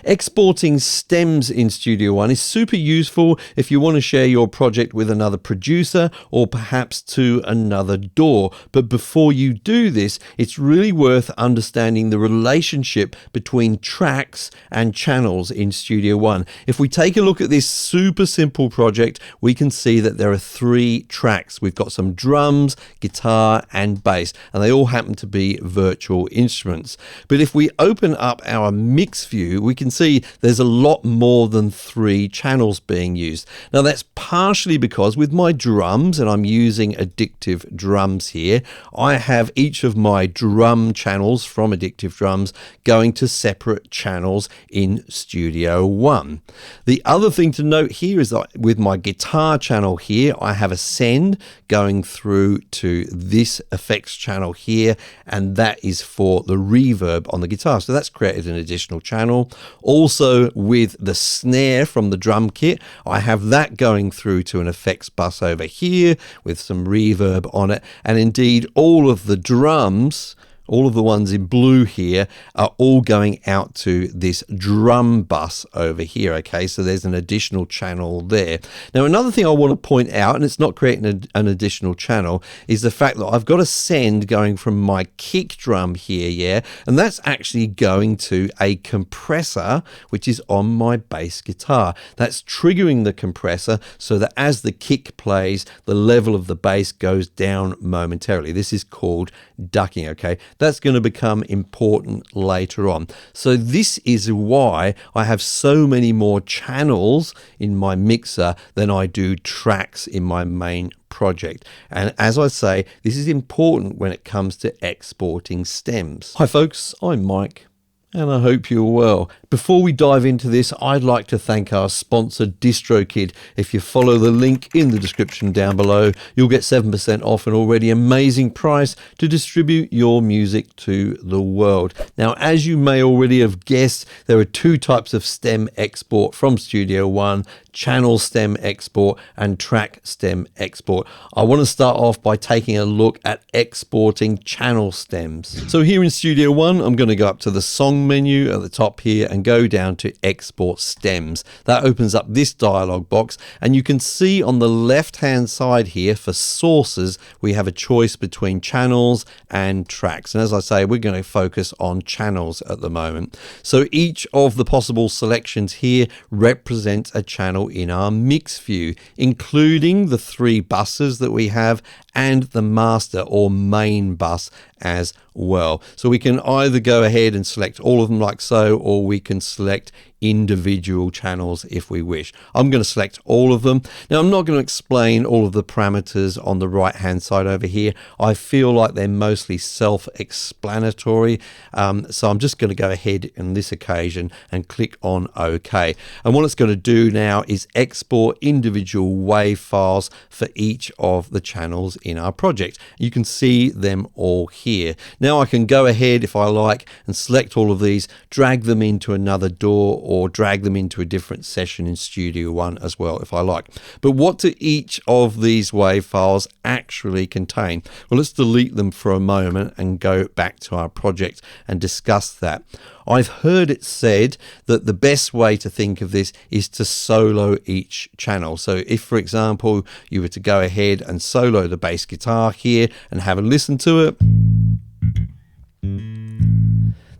Exporting stems in Studio One is super useful if you want to share your project with another producer or perhaps to another DAW. But before you do this, it's really worth understanding the relationship between tracks and channels in Studio One. If we take a look at this super simple project, we can see that there are 3 tracks. We've got some drums, guitar, and bass, and they all happen to be virtual instruments. But if we open up our mix view, we can see there's a lot more than 3 channels being used. Now that's partially because with my drums, and I'm using Addictive Drums here, I have each of my drum channels from Addictive Drums going to separate channels in Studio One. The other thing to note here is that with my guitar channel here, I have a send going through to this effects channel here, and that is for the reverb on the guitar. So that's created an additional channel. Also with the snare from the drum kit, I have that going through to an effects bus over here with some reverb on it. And indeed all of the drums, all of the ones in blue here, are all going out to this drum bus over here. Okay, so there's an additional channel there. Now another thing I want to point out, and it's not creating an additional channel, is the fact that I've got a send going from my kick drum here, yeah, and that's actually going to a compressor which is on my bass guitar. That's triggering the compressor so that as the kick plays, the level of the bass goes down momentarily. This is called ducking. Okay, that's going to become important later on. So this is why I have so many more channels in my mixer than I do tracks in my main project. And as I say, this is important when it comes to exporting stems. Hi folks, I'm Mike, and I hope you're well. Before we dive into this, I'd like to thank our sponsor DistroKid. If you follow the link in the description down below, you'll get 7% off an already amazing price to distribute your music to the world. Now, as you may already have guessed, there are 2 types of stem export from Studio One: channel stem export and track stem export. I want to start off by taking a look at exporting channel stems. So here in Studio One, I'm going to go up to the song menu at the top here and go down to export stems. That opens up this dialog box, and you can see on the left hand side here for sources we have a choice between channels and tracks, and as I say, we're going to focus on channels at the moment. So each of the possible selections here represents a channel in our mix view, including the 3 buses that we have and the master or main bus as well. So we can either go ahead and select all of them like so, or we can select individual channels if we wish. I'm going to select all of them. Now I'm not going to explain all of the parameters on the right hand side over here. I feel like they're mostly self-explanatory, so I'm just going to go ahead on this occasion and click on OK. And what it's going to do now is export individual WAV files for each of the channels in our project. You can see them all here. Now I can go ahead if I like and select all of these, drag them into another DAW, or drag them into a different session in Studio One as well if I like. But what do each of these WAV files actually contain? Well, let's delete them for a moment and go back to our project and discuss that. I've heard it said that the best way to think of this is to solo each channel. So if, for example, you were to go ahead and solo the bass guitar here and have a listen to it,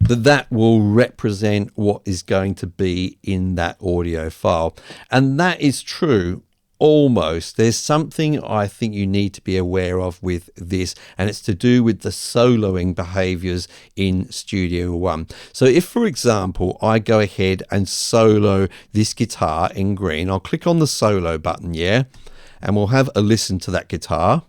that will represent what is going to be in that audio file. And that is true almost. There's something I think you need to be aware of with this, and it's to do with the soloing behaviors in Studio One. So if, for example, I go ahead and solo this guitar in green, I'll click on the solo button, yeah, and we'll have a listen to that guitar.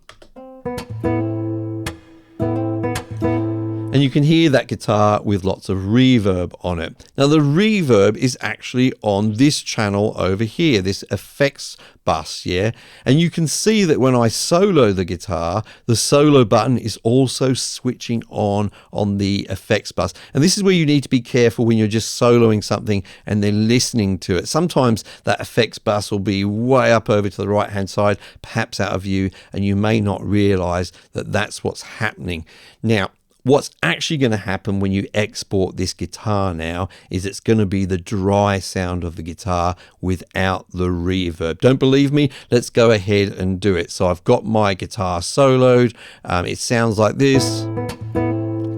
And you can hear that guitar with lots of reverb on it. Now the reverb is actually on this channel over here, this effects bus, yeah? And you can see that when I solo the guitar, the solo button is also switching on the effects bus. And this is where you need to be careful when you're just soloing something and then listening to it. Sometimes that effects bus will be way up over to the right hand side, perhaps out of view, and you may not realize that that's what's happening. Now, What's actually going to happen when you export this guitar now is it's going to be the dry sound of the guitar without the reverb. Don't believe me? Let's go ahead and do it. So I've got my guitar soloed. It sounds like this.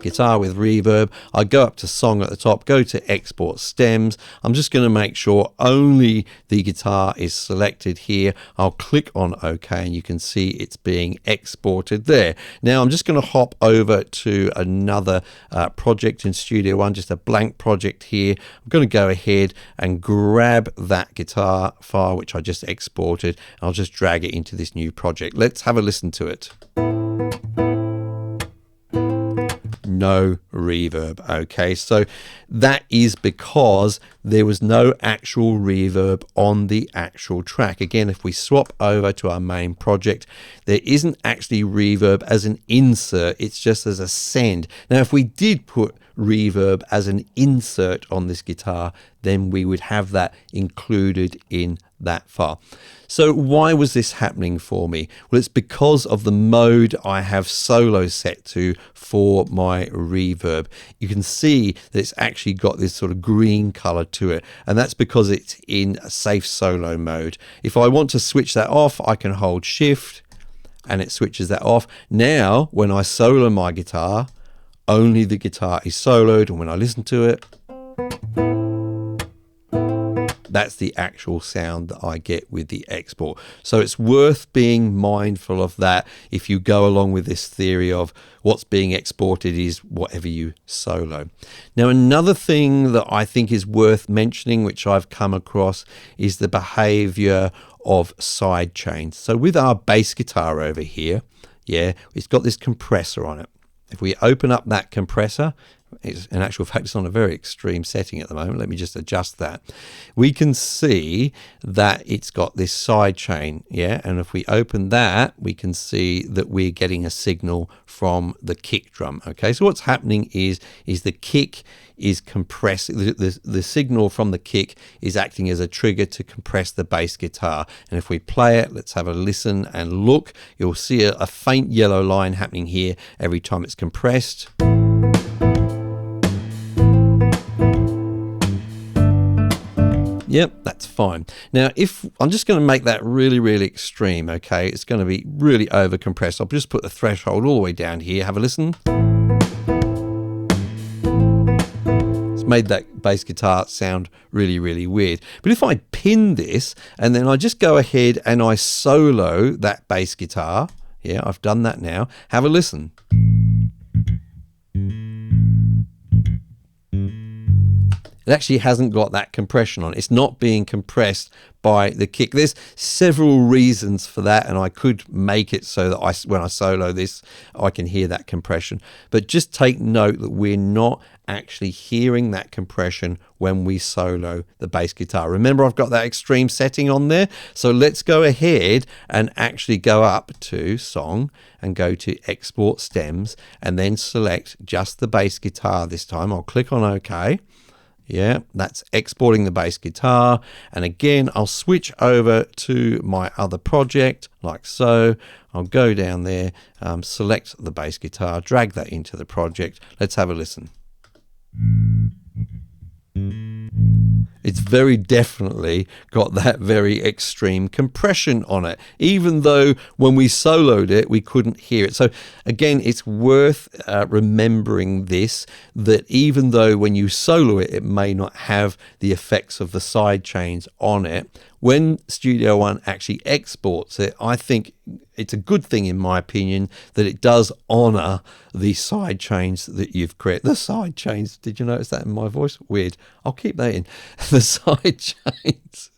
Guitar with reverb. I go up to song at the top, go to export stems. I'm just going to make sure only the guitar is selected here. I'll click on OK and you can see it's being exported there. Now I'm just going to hop over to another project in Studio One, just a blank project here. I'm going to go ahead and grab that guitar file which I just exported. I'll just drag it into this new project. Let's have a listen to it. No reverb. Okay, so that is because there was no actual reverb on the actual track. Again, if we swap over to our main project, there isn't actually reverb as an insert, it's just as a send. Now if we did put reverb as an insert on this guitar, then we would have that included in that file. So why was this happening for me? Well, it's because of the mode I have solo set to for my reverb. You can see that it's actually got this sort of green color to it, and that's because it's in a safe solo mode. If I want to switch that off, I can hold shift and it switches that off. Now when I solo my guitar, only the guitar is soloed, and when I listen to it, that's the actual sound that I get with the export. So it's worth being mindful of that if you go along with this theory of what's being exported is whatever you solo. Now, another thing that I think is worth mentioning, which I've come across, is the behavior of side chains. So with our bass guitar over here, yeah, it's got this compressor on it. If we open up that compressor, in actual fact, it's on a very extreme setting at the moment. Let me just adjust that. We can see that it's got this side chain, yeah? And if we open that, we can see that we're getting a signal from the kick drum, okay? So what's happening is the kick is compressing, the signal from the kick is acting as a trigger to compress the bass guitar. And if we play it, let's have a listen and look, you'll see a faint yellow line happening here every time it's compressed. Yep, that's fine. Now, if I'm just going to make that really, really extreme, okay, it's going to be really over compressed. I'll just put the threshold all the way down here. Have a listen. It's made that bass guitar sound really, really weird. But if I pin this and then I just go ahead and I solo that bass guitar, yeah, I've done that now. Have a listen. It actually hasn't got that compression on. It's not being compressed by the kick. There's several reasons for that, and I could make it so that when I solo this, I can hear that compression. But just take note that we're not actually hearing that compression when we solo the bass guitar. Remember, I've got that extreme setting on there. So let's go ahead and actually go up to Song and go to Export Stems and then select just the bass guitar this time. I'll click on OK. Yeah, that's exporting the bass guitar. And again, I'll switch over to my other project like so. I'll go down there, select the bass guitar, drag that into the project. Let's have a listen. It's very definitely got that very extreme compression on it, even though when we soloed it, we couldn't hear it. So again, it's worth remembering this, that even though when you solo it, it may not have the effects of the side chains on it, when Studio One actually exports it, I think it's a good thing, in my opinion, that it does honor the side chains that you've created. The side chains, did you notice that in my voice? Weird. I'll keep that in. The side chains.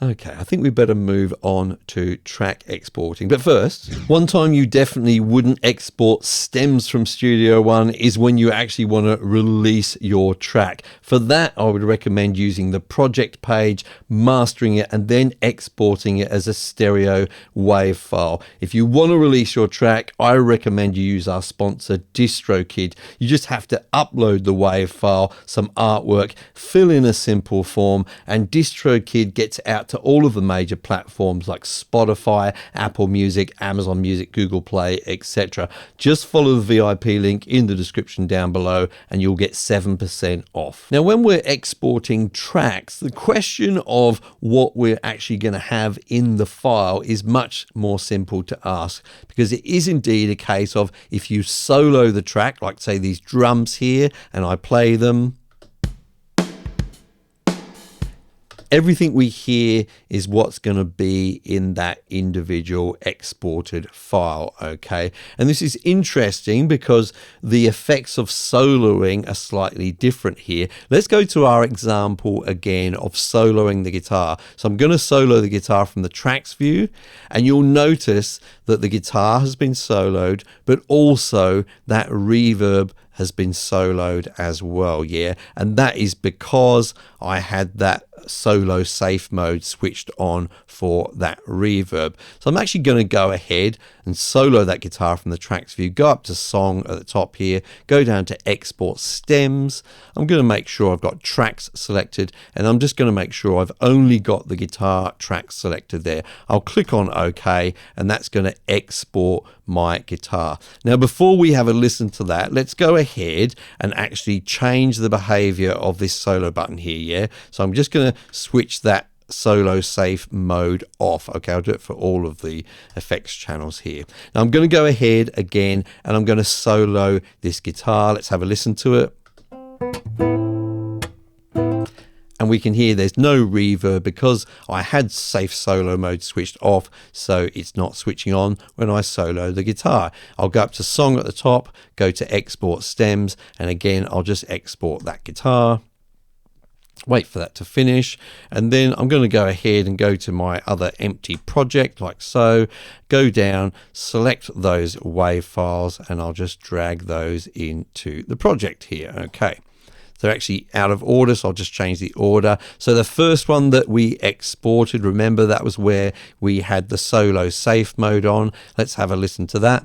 Okay, I think we better move on to track exporting. But first, one time you definitely wouldn't export stems from Studio One is when you actually want to release your track. For that, I would recommend using the project page, mastering it, and then exporting it as a stereo WAV file. If you want to release your track, I recommend you use our sponsor, DistroKid. You just have to upload the WAV file, some artwork, fill in a simple form, and DistroKid gets out out to all of the major platforms like Spotify, Apple Music, Amazon Music, Google Play, etc. Just follow the VIP link in the description down below and you'll get 7% off. Now, when we're exporting tracks, the question of what we're actually going to have in the file is much more simple to ask, because it is indeed a case of if you solo the track, like say these drums here, and I play them, everything we hear is what's going to be in that individual exported file, okay? And this is interesting because the effects of soloing are slightly different here. Let's go to our example again of soloing the guitar. So I'm going to solo the guitar from the tracks view, and you'll notice that the guitar has been soloed, but also that reverb has been soloed as well, yeah? And that is because I had that solo safe mode switched on for that reverb. So I'm actually going to go ahead and solo that guitar from the tracks view, go up to song at the top here, go down to export stems. I'm going to make sure I've got tracks selected, and I'm just going to make sure I've only got the guitar tracks selected there. I'll click on OK, and that's going to export my guitar. Now, before we have a listen to that, let's go ahead and actually change the behavior of this solo button here, yeah? So I'm just going to switch that solo safe mode off. Okay, I'll do it for all of the effects channels here. Now I'm going to go ahead again and I'm going to solo this guitar. Let's have a listen to it. And we can hear there's no reverb because I had safe solo mode switched off, so it's not switching on when I solo the guitar. I'll go up to song at the top, go to export stems, and again I'll just export that guitar. Wait for that to finish, and then I'm going to go ahead and go to my other empty project like so, go down, select those WAV files, and I'll just drag those into the project here. Okay, they're actually out of order, so I'll just change the order. So the first one that we exported, remember that was where we had the solo safe mode on. Let's have a listen to that.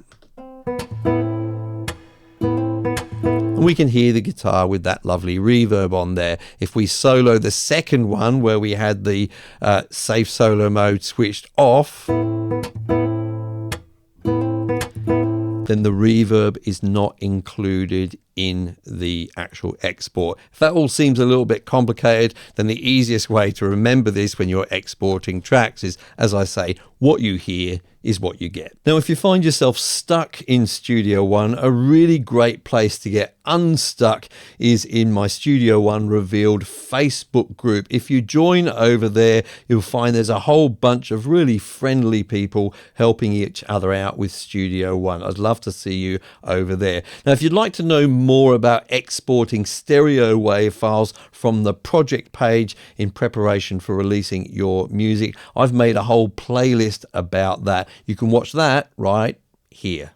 We can hear the guitar with that lovely reverb on there. If we solo the second one where we had the safe solo mode switched off, then the reverb is not included in the actual export. If that all seems a little bit complicated, then the easiest way to remember this when you're exporting tracks is, as I say, what you hear is what you get. Now, if you find yourself stuck in Studio One, a really great place to get unstuck is in my Studio One Revealed Facebook group. If you join over there, you'll find there's a whole bunch of really friendly people helping each other out with Studio One. I'd love to see you over there. Now, if you'd like to know more about exporting stereo wave files from the project page in preparation for releasing your music, I've made a whole playlist about that. You can watch that right here.